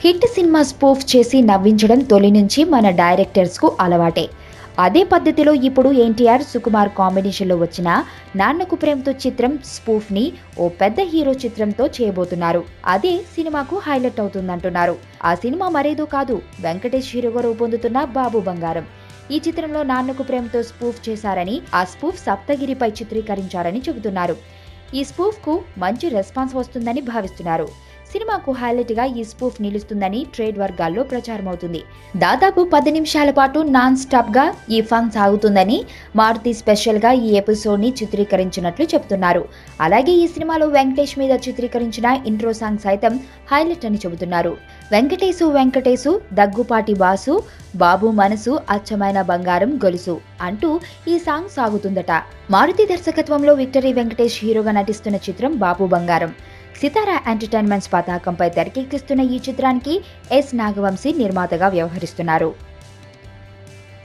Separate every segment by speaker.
Speaker 1: Hit cinema spoof చేసి నవ్వించడం తొలి నుంచి మన డైరెక్టర్స్కు అలవాటే. అదే పద్ధతిలో ఇప్పుడు ఎన్టీఆర్, సుకుమార్ కాంబినేషన్లో వచ్చిన నాన్నకు ప్రేమతో చిత్రం స్పూఫ్ని ఓ పెద్ద హీరో చిత్రంతో చేయబోతున్నారు. అదే సినిమాకు హైలైట్ అవుతుందంటున్నారు. ఆ సినిమా మరేదో కాదు, వెంకటేష్ హీరోగా రూపొందుతున్న బాబు బంగారం. ఈ చిత్రంలో నాన్నకు ప్రేమతో స్పూఫ్ చేశారని, ఆ స్పూఫ్ సప్తగిరిపై చిత్రీకరించారని చెబుతున్నారు. ఈ స్పూఫ్కు మంచి రెస్పాన్స్ వస్తుందని భావిస్తున్నారు. సినిమాకు హైలైట్ గా ఈ స్పూఫ్ నిలుస్తుందని ట్రేడ్ వర్గాల్లో ప్రచారమవుతుంది. దాదాపు 10 నిమిషాల పాటు నాన్ స్టాప్ గా ఈ ఫన్ సాగుతుందని, మారుతి స్పెషల్ గా ఈ ఎపిసోడ్ ని చిత్రీకరించినట్లు చెబుతున్నారు. అలాగే ఈ సినిమాలో వెంకటేష్ మీద చిత్రీకరించిన ఇంట్రో సాంగ్ సైతం హైలైట్ అని చెబుతున్నారు. వెంకటేశు దగ్గుపాటి బాసు, బాబు మనసు అచ్చమైన బంగారం గొలుసు అంటూ ఈ సాంగ్ సాగుతుందట. మారుతి దర్శకత్వంలో విక్టరీ వెంకటేష్ హీరోగా నటిస్తున్న చిత్రం బాబు బంగారం. సితారా ఎంటర్టైన్మెంట్స్ పతాకంపై తెరకెక్కిస్తున్న ఈ చిత్రానికి ఎస్ నాగవంశీ నిర్మాతగా వ్యవహరిస్తున్నారు.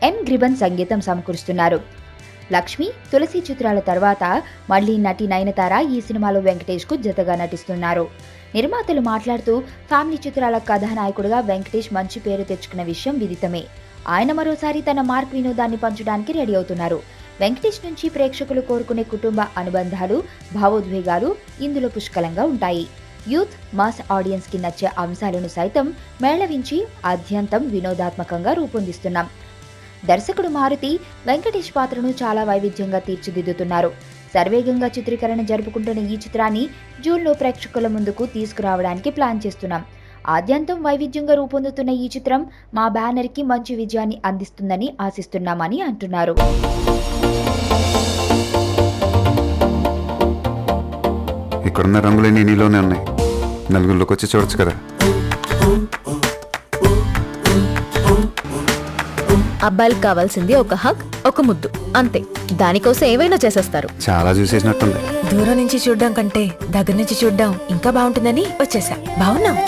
Speaker 1: ఎం గ్రిబన్ సంగీతం సమకూరుస్తున్నారు. లక్ష్మి, తులసి చిత్రాల తర్వాత మళ్లీ నటి నయనతార ఈ సినిమాలో వెంకటేష్కు జతగా నటిస్తున్నారు. నిర్మాతలు మాట్లాడుతూ, ఫ్యామిలీ చిత్రాల కథానాయకుడిగా వెంకటేష్ మంచి పేరు తెచ్చుకున్న విషయం విదితమే. ఆయన మరోసారి తన మార్క్ వినోదాన్ని పంచడానికి రెడీ అవుతున్నారు. వెంకటేష్ నుంచి ప్రేక్షకులు కోరుకునే కుటుంబ అనుబంధాలు, భావోద్వేగాలు ఇందులో పుష్కలంగా ఉంటాయి. యూత్, మాస్ ఆడియన్స్ కి నచ్చే అంశాలను సైతం మేళవించి అత్యంతం వినోదాత్మకంగా రూపొందిస్తున్నాం. దర్శకుడు మారుతి వెంకటేష్ పాత్రను చాలా వైవిధ్యంగా తీర్చిదిద్దుతున్నారు. శరవేగంగా చిత్రీకరణ జరుపుకుంటున్న ఈ చిత్రాన్ని జూన్లో ప్రేక్షకుల ముందుకు తీసుకురావడానికి ప్లాన్ చేస్తున్నాం. ఆద్యంతం వైవిధ్యంగా రూపొందుతున్న ఈ చిత్రం మా బ్యానర్కి మంచి విజయాన్ని అందిస్తుందని ఆశిస్తున్నామని అంటున్నారు.
Speaker 2: ఇక్కడున్న రంగులన్నీ నీలోనే ఉన్నాయి. నలుగురిలోకి వచ్చి చూడొచ్చు కదా.
Speaker 3: అబ్బాయిలకు కావాల్సింది ఒక హగ్, ఒక ముద్దు, అంతే. దానికోసం ఏవైనా చేసేస్తారు.
Speaker 2: చాలా చూసేసినట్టుంది.
Speaker 4: దూరం నుంచి చూడడం కంటే దగ్గర నుంచి చూడడం ఇంకా బాగుంటుందని వచ్చేసా. బాగున్నాం.